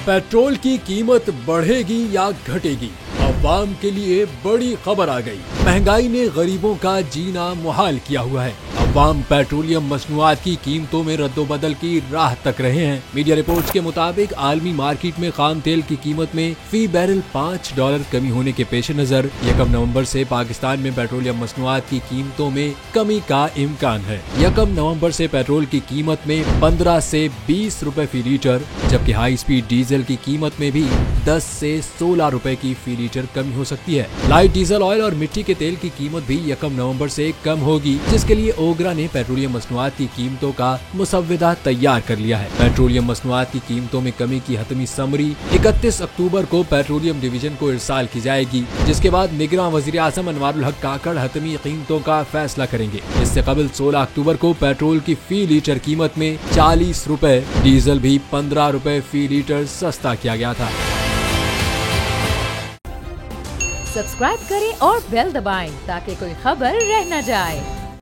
Petrol की कीमत बढ़ेगी या घटेगी? अवाम के लिए बड़ी खबर आ गई। महंगाई ने गरीबों का जीना मुहाल किया हुआ है। अवाम पेट्रोलियम मसनूआत की कीमतों में रद्दोबदल की राह तक रहे हैं। मीडिया रिपोर्ट्स के मुताबिक आलमी मार्केट में खाम तेल की कीमत में फी बैरल $5 कमी होने के पेश नजर 1 नवंबर से पाकिस्तान में पेट्रोलियम मसनूआत की कीमतों में कमी का इम्कान है। 1 नवंबर से पेट्रोल की कीमत में 15 से 20 रुपए फी लीटर, जबकि हाई स्पीड डीजल की कीमत में भी 10 से 16 रुपए की फी लीटर कमी हो सकती है। लाइट डीजल ऑयल और मिट्टी के तेल की कीमत भी 1 नवंबर से कम होगी, जिसके लिए ओगरा ने पेट्रोलियम मसनूआत की कीमतों का मुसव्वदा तैयार कर लिया है। पेट्रोलियम मसनूआत की कीमतों में कमी की हतमी समरी 31 अक्टूबर को पेट्रोलियम डिवीजन को इरसाल की जाएगी, जिसके बाद निगरान वज़ीर आज़म अनवारुल हक काकड़ हतमी कीमतों का फैसला करेंगे। इससे कबल 16 अक्टूबर को पेट्रोल की फी लीटर कीमत में 40 रुपए, डीजल भी 15 रुपए फी लीटर सस्ता किया गया था। सब्सक्राइब करें और बेल दबाएं ताकि कोई खबर रह न जाए।